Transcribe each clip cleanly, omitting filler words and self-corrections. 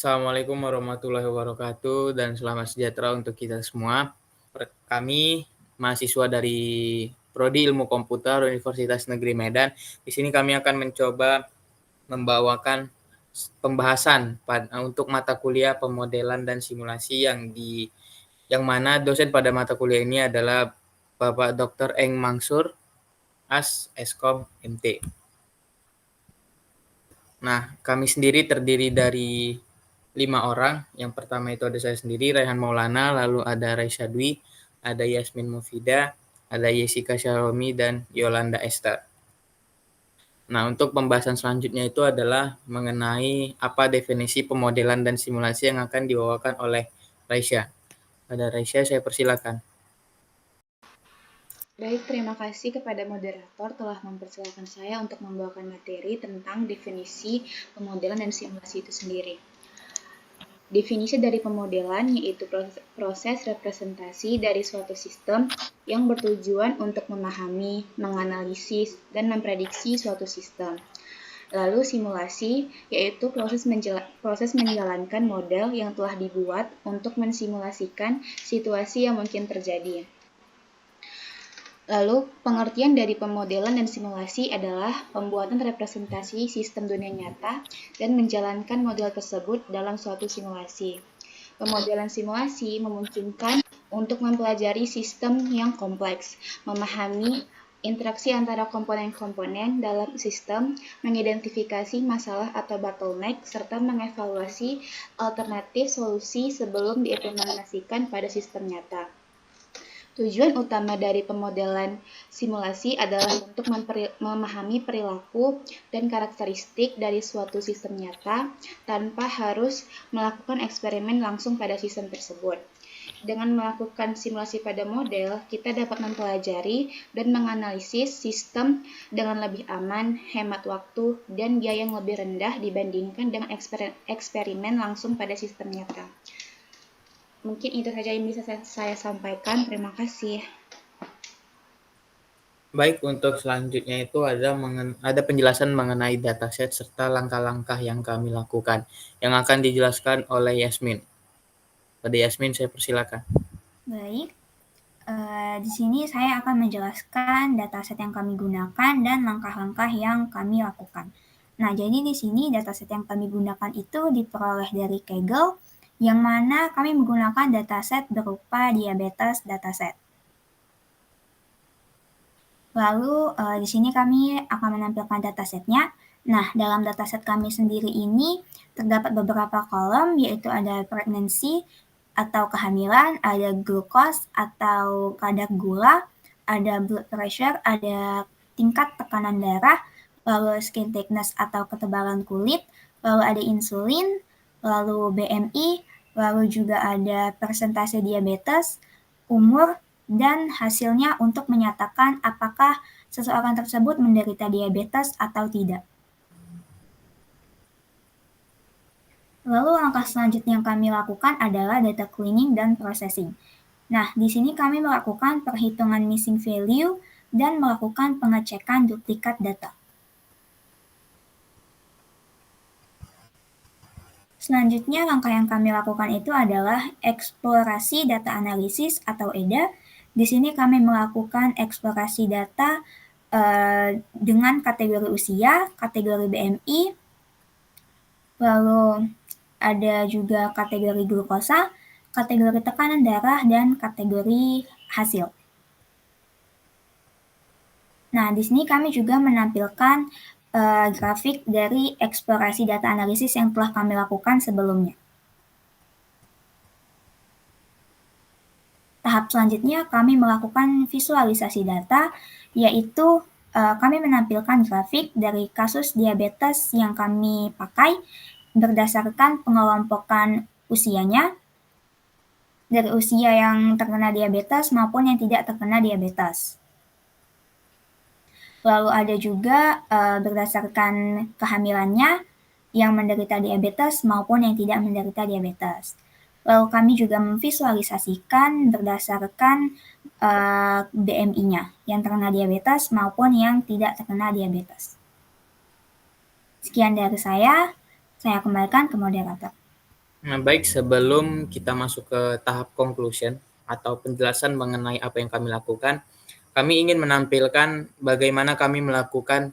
Assalamualaikum warahmatullahi wabarakatuh dan selamat sejahtera untuk kita semua. Kami mahasiswa dari Prodi Ilmu Komputer Universitas Negeri Medan. Di sini kami akan mencoba membawakan pembahasan untuk mata kuliah pemodelan dan simulasi yang mana dosen pada mata kuliah ini adalah Bapak Dr. Eng Mangsur, Eskom MT. Nah, kami sendiri terdiri dari 5 orang. Yang pertama itu ada saya sendiri, Raihan Maulana, lalu ada Raisya Dwi, ada Yasmin Mufida, ada Jessica Syaromi, dan Yolanda Esther. Nah, untuk pembahasan selanjutnya itu adalah mengenai apa definisi pemodelan dan simulasi yang akan dibawakan oleh Raisya. Pada Raisya, saya persilakan. Baik, terima kasih kepada moderator telah mempersilahkan saya untuk membawakan materi tentang definisi pemodelan dan simulasi itu sendiri. Definisi dari pemodelan yaitu proses representasi dari suatu sistem yang bertujuan untuk memahami, menganalisis, dan memprediksi suatu sistem. Lalu simulasi yaitu proses menjalankan model yang telah dibuat untuk mensimulasikan situasi yang mungkin terjadi. Lalu, pengertian dari pemodelan dan simulasi adalah pembuatan representasi sistem dunia nyata dan menjalankan model tersebut dalam suatu simulasi. Pemodelan simulasi memungkinkan untuk mempelajari sistem yang kompleks, memahami interaksi antara komponen-komponen dalam sistem, mengidentifikasi masalah atau bottleneck, serta mengevaluasi alternatif solusi sebelum diimplementasikan pada sistem nyata. Tujuan utama dari pemodelan simulasi adalah untuk memahami perilaku dan karakteristik dari suatu sistem nyata tanpa harus melakukan eksperimen langsung pada sistem tersebut. Dengan melakukan simulasi pada model, kita dapat mempelajari dan menganalisis sistem dengan lebih aman, hemat waktu, dan biaya yang lebih rendah dibandingkan dengan eksperimen langsung pada sistem nyata. Mungkin itu saja yang bisa saya sampaikan. Terima kasih. Baik, untuk selanjutnya itu ada penjelasan mengenai dataset serta langkah-langkah yang kami lakukan, yang akan dijelaskan oleh Yasmin. Pada Yasmin, saya persilakan. Baik, di sini saya akan menjelaskan dataset yang kami gunakan dan langkah-langkah yang kami lakukan. Nah, jadi di sini dataset yang kami gunakan itu diperoleh dari Kaggle, yang mana kami menggunakan dataset berupa diabetes dataset. Lalu di sini kami akan menampilkan datasetnya. Nah, dalam dataset kami sendiri ini terdapat beberapa kolom, yaitu ada pregnancy atau kehamilan, ada glucose atau kadar gula, ada blood pressure, ada tingkat tekanan darah, lalu skin thickness atau ketebalan kulit, lalu ada insulin, lalu BMI, lalu juga ada persentase diabetes, umur, dan hasilnya untuk menyatakan apakah seseorang tersebut menderita diabetes atau tidak. Lalu langkah selanjutnya yang kami lakukan adalah data cleaning dan processing. Nah, di sini kami melakukan perhitungan missing value dan melakukan pengecekan duplikat data. Selanjutnya, langkah yang kami lakukan itu adalah eksplorasi data analisis atau EDA. Di sini kami melakukan eksplorasi data dengan kategori usia, kategori BMI, lalu ada juga kategori glukosa, kategori tekanan darah, dan kategori hasil. Nah, di sini kami juga menampilkan grafik dari eksplorasi data analisis yang telah kami lakukan sebelumnya. Tahap selanjutnya kami melakukan visualisasi data, yaitu kami menampilkan grafik dari kasus diabetes yang kami pakai berdasarkan pengelompokan usianya, dari usia yang terkena diabetes maupun yang tidak terkena diabetes. Lalu ada juga berdasarkan kehamilannya yang menderita diabetes maupun yang tidak menderita diabetes. Lalu kami juga memvisualisasikan berdasarkan BMI-nya yang terkena diabetes maupun yang tidak terkena diabetes. Sekian dari saya kembalikan ke moderator. Nah, baik, sebelum kita masuk ke tahap conclusion atau penjelasan mengenai apa yang kami lakukan, kami ingin menampilkan bagaimana kami melakukan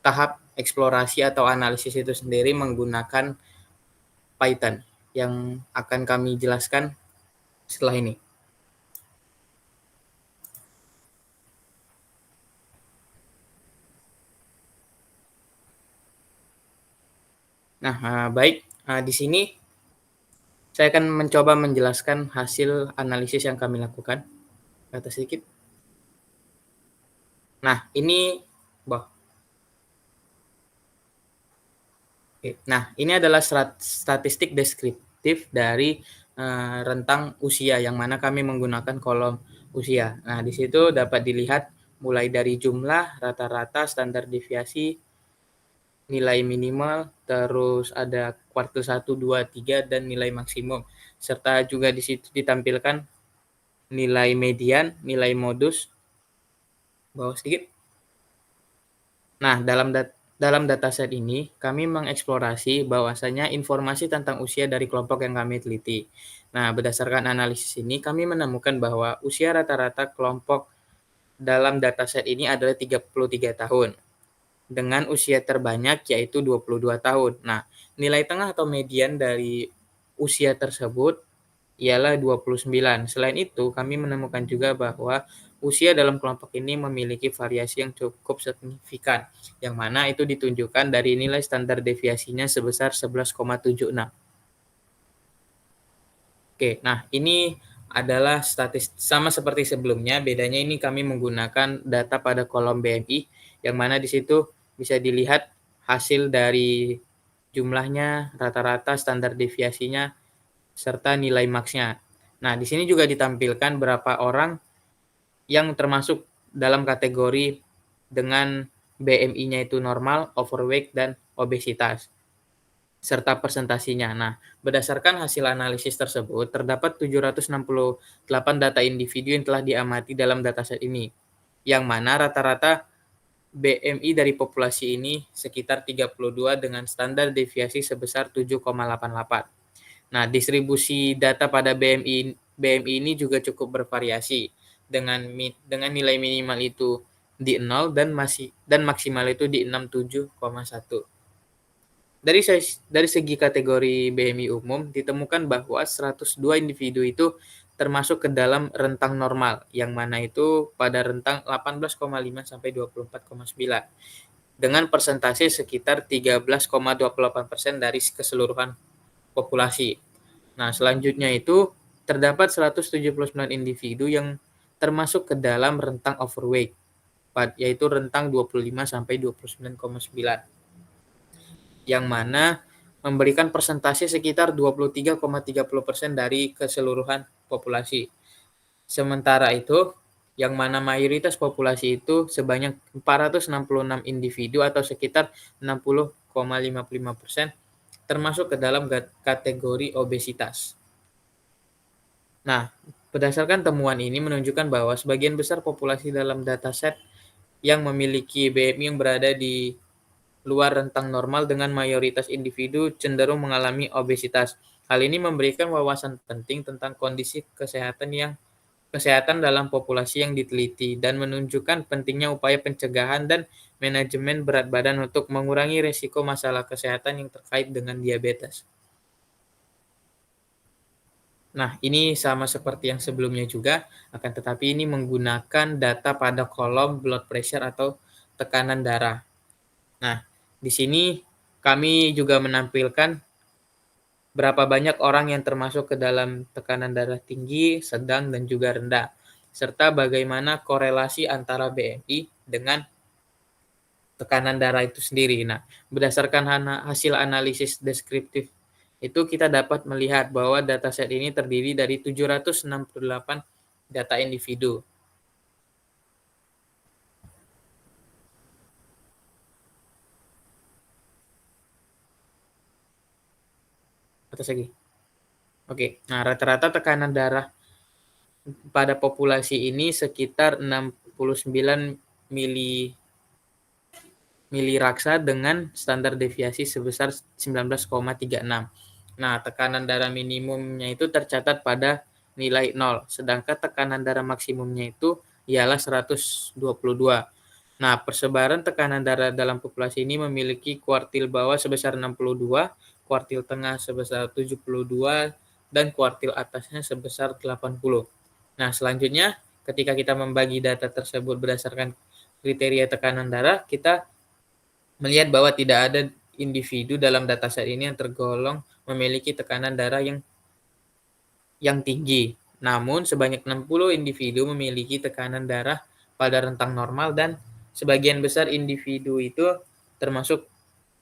tahap eksplorasi atau analisis itu sendiri menggunakan Python yang akan kami jelaskan setelah ini. Nah, baik, di sini saya akan mencoba menjelaskan hasil analisis yang kami lakukan. Kata sedikit. Nah, ini ini adalah statistik deskriptif dari rentang usia yang mana kami menggunakan kolom usia. Nah, di situ dapat dilihat mulai dari jumlah, rata-rata, standar deviasi, nilai minimal, terus ada kuartil 1, 2, 3, dan nilai maksimum. Serta juga di situ ditampilkan nilai median, nilai modus, bawah sedikit. Nah, dalam dataset ini, kami mengeksplorasi bahwasanya informasi tentang usia dari kelompok yang kami teliti. Nah, berdasarkan analisis ini, kami menemukan bahwa usia rata-rata kelompok dalam dataset ini adalah 33 tahun, dengan usia terbanyak yaitu 22 tahun. Nah, nilai tengah atau median dari usia tersebut ialah 29. Selain itu, kami menemukan juga bahwa usia dalam kelompok ini memiliki variasi yang cukup signifikan, yang mana itu ditunjukkan dari nilai standar deviasinya sebesar 11,76. Oke, nah ini adalah statistik sama seperti sebelumnya, bedanya ini kami menggunakan data pada kolom BMI, yang mana di situ bisa dilihat hasil dari jumlahnya, rata-rata, standar deviasinya, serta nilai max-nya. Nah, di sini juga ditampilkan berapa orang yang termasuk dalam kategori dengan BMI-nya itu normal, overweight, dan obesitas, serta presentasinya. Nah, berdasarkan hasil analisis tersebut, terdapat 768 data individu yang telah diamati dalam dataset ini, yang mana rata-rata BMI dari populasi ini sekitar 32 dengan standar deviasi sebesar 7,88. Nah, distribusi data pada BMI ini juga cukup bervariasi dengan nilai minimal itu di 0 dan maksimal itu di 67,1. Dari segi kategori BMI umum ditemukan bahwa 102 individu itu termasuk ke dalam rentang normal, yang mana itu pada rentang 18,5 sampai 24,9 dengan persentase sekitar 13,28% dari keseluruhan populasi. Nah, selanjutnya itu terdapat 179 individu yang termasuk ke dalam rentang overweight, yaitu rentang 25 sampai 29,9, yang mana memberikan persentase sekitar 23,30% dari keseluruhan populasi. Sementara itu, yang mana mayoritas populasi itu sebanyak 466 individu atau sekitar 60,55% termasuk ke dalam kategori obesitas. Nah, berdasarkan temuan ini menunjukkan bahwa sebagian besar populasi dalam dataset yang memiliki BMI yang berada di luar rentang normal dengan mayoritas individu cenderung mengalami obesitas. Hal ini memberikan wawasan penting tentang kondisi kesehatan dalam populasi yang diteliti dan menunjukkan pentingnya upaya pencegahan dan manajemen berat badan untuk mengurangi risiko masalah kesehatan yang terkait dengan diabetes. Nah, ini sama seperti yang sebelumnya juga, akan tetapi ini menggunakan data pada kolom blood pressure atau tekanan darah. Nah, di sini kami juga menampilkan berapa banyak orang yang termasuk ke dalam tekanan darah tinggi, sedang, dan juga rendah, serta bagaimana korelasi antara BMI dengan tekanan darah itu sendiri. Nah, berdasarkan hasil analisis deskriptif itu kita dapat melihat bahwa dataset ini terdiri dari 768 data individu. Atas lagi. Oke, nah rata-rata tekanan darah pada populasi ini sekitar 69 miliraksa dengan standar deviasi sebesar 19,36. Nah, tekanan darah minimumnya itu tercatat pada nilai 0, sedangkan tekanan darah maksimumnya itu ialah 122. Nah, persebaran tekanan darah dalam populasi ini memiliki kuartil bawah sebesar 62, kuartil tengah sebesar 72, dan kuartil atasnya sebesar 80. Nah, selanjutnya ketika kita membagi data tersebut berdasarkan kriteria tekanan darah, kita melihat bahwa tidak ada individu dalam dataset ini yang tergolong memiliki tekanan darah yang tinggi. Namun, sebanyak 60 individu memiliki tekanan darah pada rentang normal dan sebagian besar individu itu termasuk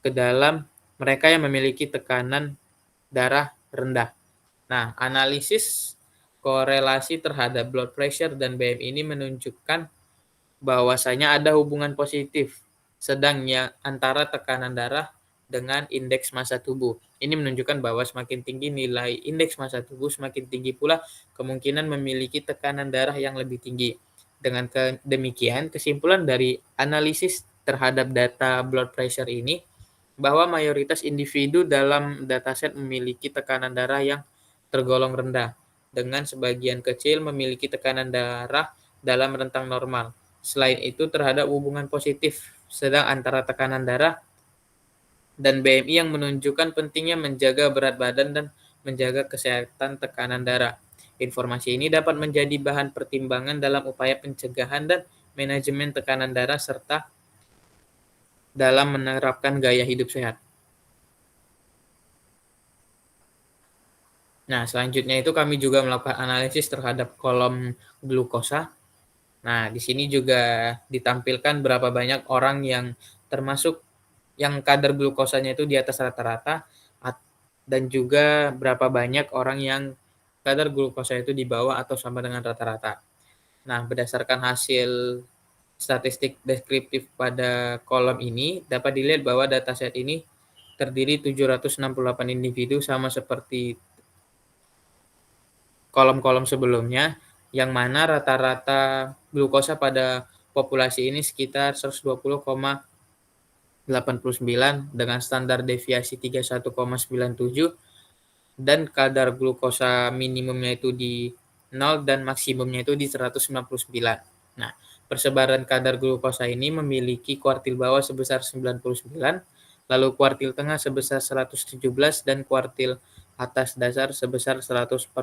ke dalam mereka yang memiliki tekanan darah rendah. Nah, analisis korelasi terhadap blood pressure dan BMI ini menunjukkan bahwasanya ada hubungan positif sedangnya antara tekanan darah dengan indeks massa tubuh. Ini menunjukkan bahwa semakin tinggi nilai indeks massa tubuh, semakin tinggi pula kemungkinan memiliki tekanan darah yang lebih tinggi. Dengan demikian, kesimpulan dari analisis terhadap data blood pressure ini bahwa mayoritas individu dalam dataset memiliki tekanan darah yang tergolong rendah, dengan sebagian kecil memiliki tekanan darah dalam rentang normal. Selain itu, terhadap hubungan positif sedang antara tekanan darah dan BMI yang menunjukkan pentingnya menjaga berat badan dan menjaga kesehatan tekanan darah. Informasi ini dapat menjadi bahan pertimbangan dalam upaya pencegahan dan manajemen tekanan darah serta dalam menerapkan gaya hidup sehat. Nah, selanjutnya itu kami juga melakukan analisis terhadap kolom glukosa. Nah, di sini juga ditampilkan berapa banyak orang yang termasuk yang kadar glukosanya itu di atas rata-rata dan juga berapa banyak orang yang kadar glukosa itu di bawah atau sama dengan rata-rata. Nah, berdasarkan hasil statistik deskriptif pada kolom ini, dapat dilihat bahwa dataset ini terdiri 768 individu sama seperti kolom-kolom sebelumnya, yang mana rata-rata glukosa pada populasi ini sekitar 120,89 dengan standar deviasi 31,97 dan kadar glukosa minimumnya itu di 0 dan maksimumnya itu di 199. Nah, persebaran kadar glukosa ini memiliki kuartil bawah sebesar 99, lalu kuartil tengah sebesar 117 dan kuartil atas dasar sebesar 140,25.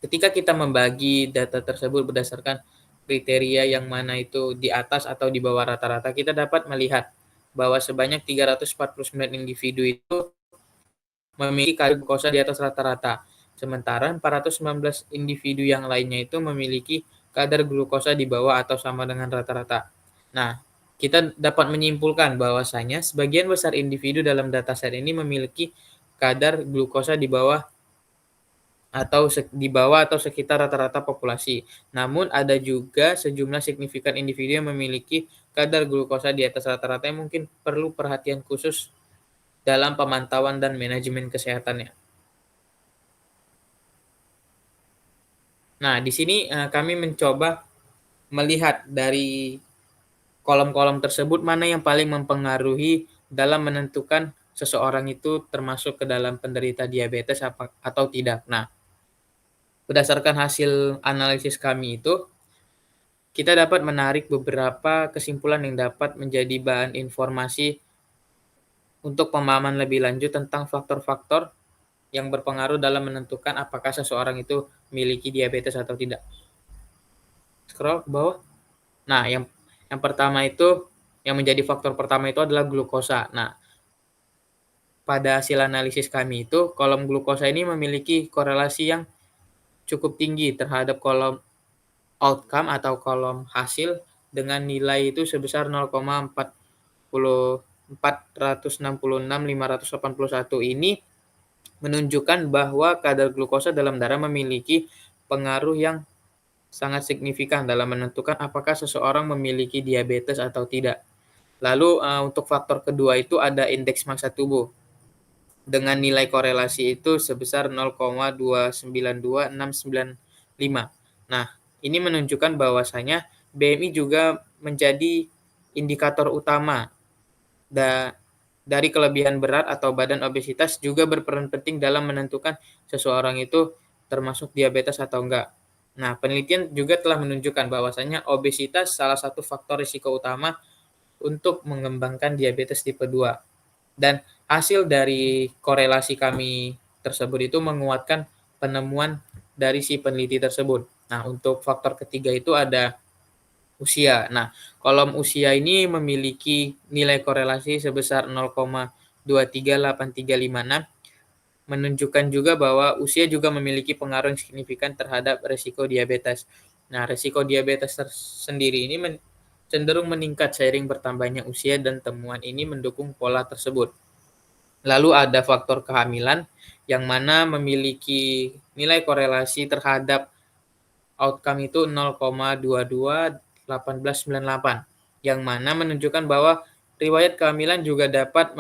Ketika kita membagi data tersebut berdasarkan kriteria yang mana itu di atas atau di bawah rata-rata, kita dapat melihat bahwa sebanyak 349 individu itu memiliki kadar glukosa di atas rata-rata, sementara 419 individu yang lainnya itu memiliki kadar glukosa di bawah atau sama dengan rata-rata. Nah, kita dapat menyimpulkan bahwasanya sebagian besar individu dalam dataset ini memiliki kadar glukosa di bawah atau sekitar rata-rata populasi. Namun ada juga sejumlah signifikan individu yang memiliki kadar glukosa di atas rata-rata yang mungkin perlu perhatian khusus dalam pemantauan dan manajemen kesehatannya. Nah, di sini kami mencoba melihat dari kolom-kolom tersebut mana yang paling mempengaruhi dalam menentukan seseorang itu termasuk ke dalam penderita diabetes atau tidak. Nah, berdasarkan hasil analisis kami itu, kita dapat menarik beberapa kesimpulan yang dapat menjadi bahan informasi untuk pemahaman lebih lanjut tentang faktor-faktor yang berpengaruh dalam menentukan apakah seseorang itu memiliki diabetes atau tidak. Scroll ke bawah. Nah, yang pertama itu, yang menjadi faktor pertama itu adalah glukosa. Nah, pada hasil analisis kami itu, kolom glukosa ini memiliki korelasi yang cukup tinggi terhadap kolom outcome atau kolom hasil dengan nilai itu sebesar 0,466,581 ini menunjukkan bahwa kadar glukosa dalam darah memiliki pengaruh yang sangat signifikan dalam menentukan apakah seseorang memiliki diabetes atau tidak. Lalu untuk faktor kedua itu ada indeks massa tubuh dengan nilai korelasi itu sebesar 0,292695. Nah, ini menunjukkan bahwasanya BMI juga menjadi indikator utama dari kelebihan berat atau badan obesitas juga berperan penting dalam menentukan seseorang itu termasuk diabetes atau enggak. Nah, penelitian juga telah menunjukkan bahwasanya obesitas salah satu faktor risiko utama untuk mengembangkan diabetes tipe 2. Dan hasil dari korelasi kami tersebut itu menguatkan penemuan dari si peneliti tersebut. Nah, untuk faktor ketiga itu ada usia. Nah, kolom usia ini memiliki nilai korelasi sebesar 0,238356, menunjukkan juga bahwa usia juga memiliki pengaruh yang signifikan terhadap resiko diabetes. Nah, resiko diabetes sendiri ini cenderung meningkat seiring bertambahnya usia dan temuan ini mendukung pola tersebut. Lalu ada faktor kehamilan yang mana memiliki nilai korelasi terhadap outcome itu 0,221898, yang mana menunjukkan bahwa riwayat kehamilan juga dapat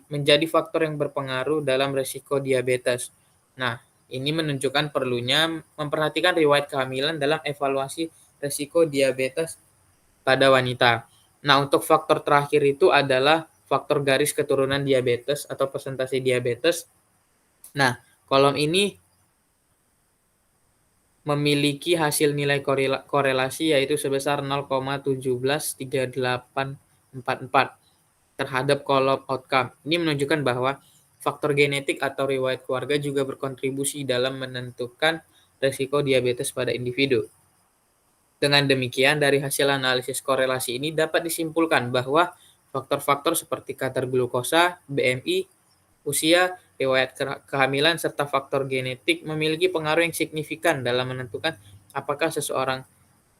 menjadi faktor yang berpengaruh dalam risiko diabetes. Nah, ini menunjukkan perlunya memperhatikan riwayat kehamilan dalam evaluasi risiko diabetes pada wanita. Nah, untuk faktor terakhir itu adalah faktor garis keturunan diabetes atau persentase diabetes. Nah, kolom ini memiliki hasil nilai korelasi yaitu sebesar 0,173844 terhadap kolom outcome. Ini menunjukkan bahwa faktor genetik atau riwayat keluarga juga berkontribusi dalam menentukan risiko diabetes pada individu. Dengan demikian, dari hasil analisis korelasi ini dapat disimpulkan bahwa faktor-faktor seperti kadar glukosa, BMI, usia, riwayat kehamilan, serta faktor genetik memiliki pengaruh yang signifikan dalam menentukan apakah seseorang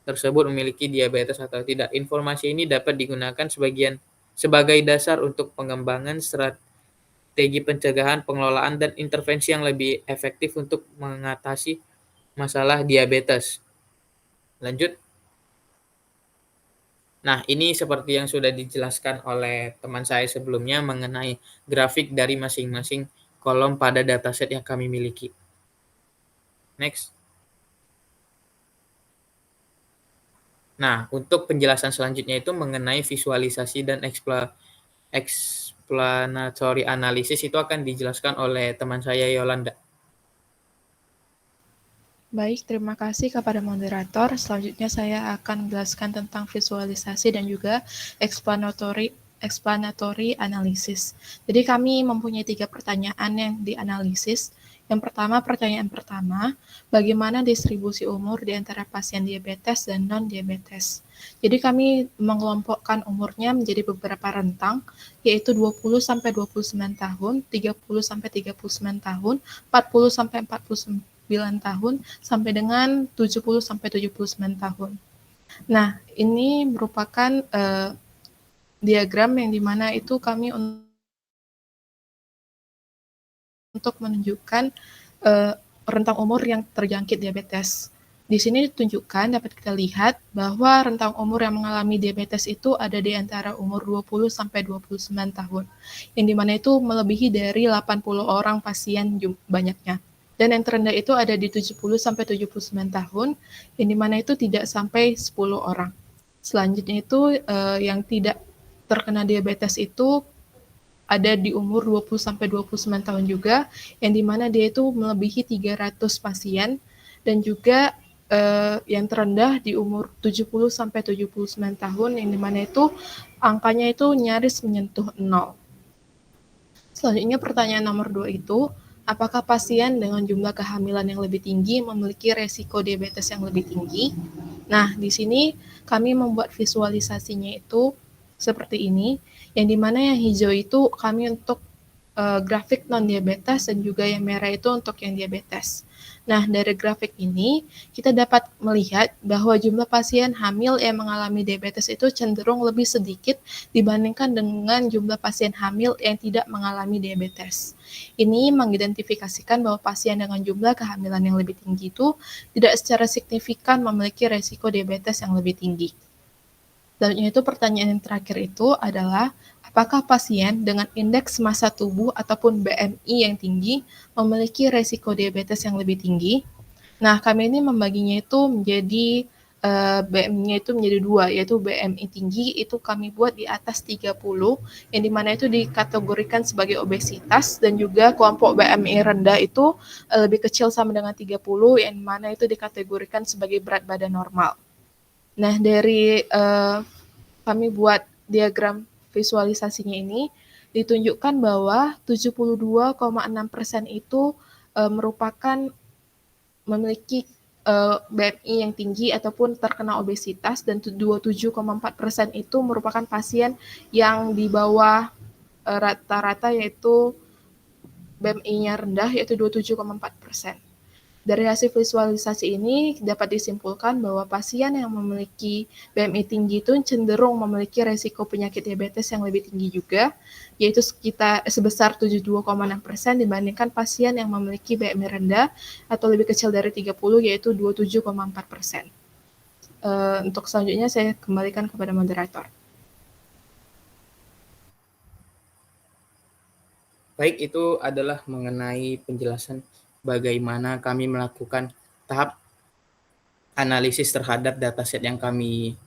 tersebut memiliki diabetes atau tidak. Informasi ini dapat digunakan sebagai dasar untuk pengembangan strategi pencegahan, pengelolaan, dan intervensi yang lebih efektif untuk mengatasi masalah diabetes. Lanjut. Nah, ini seperti yang sudah dijelaskan oleh teman saya sebelumnya mengenai grafik dari masing-masing kolom pada dataset yang kami miliki. Next. Nah, untuk penjelasan selanjutnya itu mengenai visualisasi dan explanatory analysis itu akan dijelaskan oleh teman saya Yolanda. Baik, terima kasih kepada moderator. Selanjutnya saya akan menjelaskan tentang visualisasi dan juga explanatory analysis. Jadi kami mempunyai 3 pertanyaan yang dianalisis. Yang pertama, pertanyaan pertama, bagaimana distribusi umur di antara pasien diabetes dan non-diabetes? Jadi kami mengelompokkan umurnya menjadi beberapa rentang, yaitu 20-29 tahun, 30-39 tahun, 40-49 tahun, sampai dengan 70-79 tahun. Nah, ini merupakan diagram yang dimana itu kami untuk menunjukkan rentang umur yang terjangkit diabetes. Di sini ditunjukkan, dapat kita lihat bahwa rentang umur yang mengalami diabetes itu ada di antara umur 20-29 tahun, yang dimana itu melebihi dari 80 orang pasien banyaknya. Dan yang terendah itu ada di 70-79 tahun, yang dimana itu tidak sampai 10 orang. Selanjutnya itu yang tidak terkena diabetes itu ada di umur 20-29 tahun juga, yang dimana dia itu melebihi 300 pasien, dan juga yang terendah di umur 70-79 tahun, yang dimana itu angkanya itu nyaris menyentuh 0. Selanjutnya pertanyaan nomor 2 itu, apakah pasien dengan jumlah kehamilan yang lebih tinggi memiliki resiko diabetes yang lebih tinggi? Nah, di sini kami membuat visualisasinya itu seperti ini, yang dimana yang hijau itu kami untuk grafik non-diabetes dan juga yang merah itu untuk yang diabetes. Nah, dari grafik ini kita dapat melihat bahwa jumlah pasien hamil yang mengalami diabetes itu cenderung lebih sedikit dibandingkan dengan jumlah pasien hamil yang tidak mengalami diabetes. Ini mengidentifikasikan bahwa pasien dengan jumlah kehamilan yang lebih tinggi itu tidak secara signifikan memiliki resiko diabetes yang lebih tinggi. Selanjutnya itu pertanyaan yang terakhir itu adalah, apakah pasien dengan indeks massa tubuh ataupun BMI yang tinggi memiliki resiko diabetes yang lebih tinggi? Nah, kami ini membaginya itu menjadi BMI-nya itu menjadi 2, yaitu BMI tinggi itu kami buat di atas 30, yang dimana itu dikategorikan sebagai obesitas, dan juga kelompok BMI rendah itu lebih kecil sama dengan 30, yang dimana itu dikategorikan sebagai berat badan normal. Nah, dari kami buat diagram visualisasinya ini, ditunjukkan bahwa 72,6% itu merupakan memiliki BMI yang tinggi ataupun terkena obesitas, dan 27,4% itu merupakan pasien yang di bawah rata-rata, yaitu BMI-nya rendah, yaitu 27,4%. Dari hasil visualisasi ini dapat disimpulkan bahwa pasien yang memiliki BMI tinggi itu cenderung memiliki resiko penyakit diabetes yang lebih tinggi juga, yaitu sebesar 72,6% dibandingkan pasien yang memiliki BMI rendah atau lebih kecil dari 30, yaitu 27,4%. Untuk selanjutnya saya kembalikan kepada moderator. Baik, itu adalah mengenai penjelasan bagaimana kami melakukan tahap analisis terhadap dataset yang kami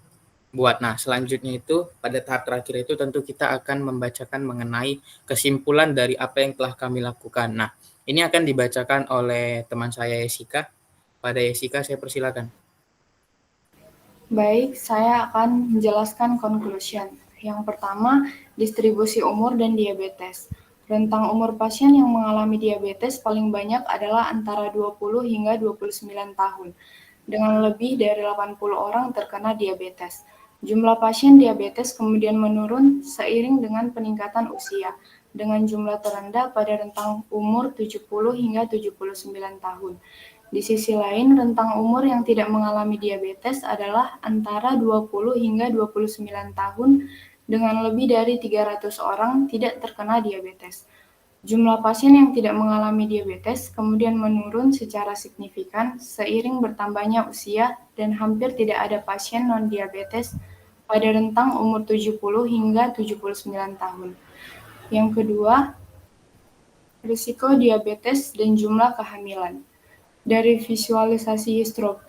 buat. Nah, selanjutnya itu pada tahap terakhir itu tentu kita akan membacakan mengenai kesimpulan dari apa yang telah kami lakukan. Nah, ini akan dibacakan oleh teman saya Jessica. Pada Jessica saya persilakan. Baik, saya akan menjelaskan conclusion. Yang pertama, distribusi umur dan diabetes. Rentang umur pasien yang mengalami diabetes paling banyak adalah antara 20 hingga 29 tahun, dengan lebih dari 80 orang terkena diabetes. Jumlah pasien diabetes kemudian menurun seiring dengan peningkatan usia, dengan jumlah terendah pada rentang umur 70 hingga 79 tahun. Di sisi lain, rentang umur yang tidak mengalami diabetes adalah antara 20 hingga 29 tahun, dengan lebih dari 300 orang tidak terkena diabetes. Jumlah pasien yang tidak mengalami diabetes kemudian menurun secara signifikan seiring bertambahnya usia, dan hampir tidak ada pasien non-diabetes pada rentang umur 70 hingga 79 tahun. Yang kedua, risiko diabetes dan jumlah kehamilan. Dari visualisasi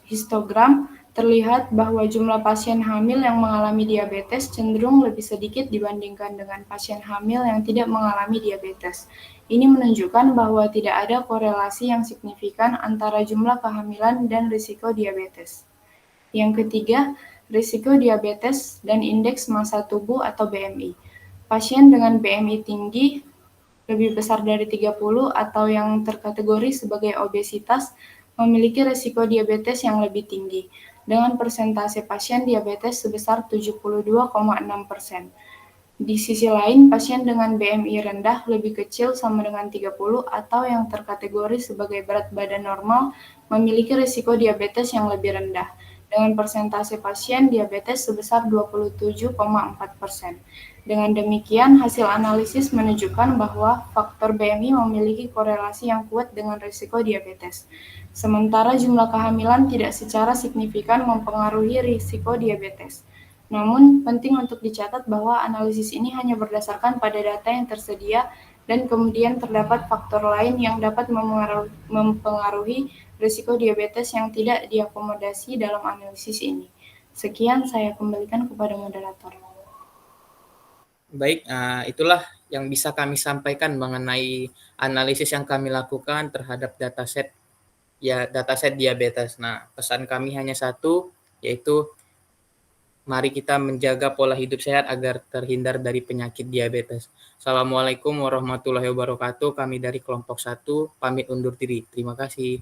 histogram, terlihat bahwa jumlah pasien hamil yang mengalami diabetes cenderung lebih sedikit dibandingkan dengan pasien hamil yang tidak mengalami diabetes. Ini menunjukkan bahwa tidak ada korelasi yang signifikan antara jumlah kehamilan dan risiko diabetes. Yang ketiga, risiko diabetes dan indeks massa tubuh atau BMI. Pasien dengan BMI tinggi lebih besar dari 30 atau yang terkategori sebagai obesitas memiliki risiko diabetes yang lebih tinggi, dengan persentase pasien diabetes sebesar 72,6%. Di sisi lain, pasien dengan BMI rendah lebih kecil sama dengan 30 atau yang terkategori sebagai berat badan normal memiliki risiko diabetes yang lebih rendah, dengan persentase pasien diabetes sebesar 27,4%. Dengan demikian, hasil analisis menunjukkan bahwa faktor BMI memiliki korelasi yang kuat dengan risiko diabetes. Sementara jumlah kehamilan tidak secara signifikan mempengaruhi risiko diabetes. Namun, penting untuk dicatat bahwa analisis ini hanya berdasarkan pada data yang tersedia, dan kemudian terdapat faktor lain yang dapat mempengaruhi risiko diabetes yang tidak diakomodasi dalam analisis ini. Sekian, saya kembalikan kepada moderator. Baik, itulah yang bisa kami sampaikan mengenai analisis yang kami lakukan terhadap dataset diabetes. Nah, pesan kami hanya satu, yaitu mari kita menjaga pola hidup sehat agar terhindar dari penyakit diabetes. Assalamualaikum warahmatullahi wabarakatuh. Kami dari kelompok 1 pamit undur diri. Terima kasih.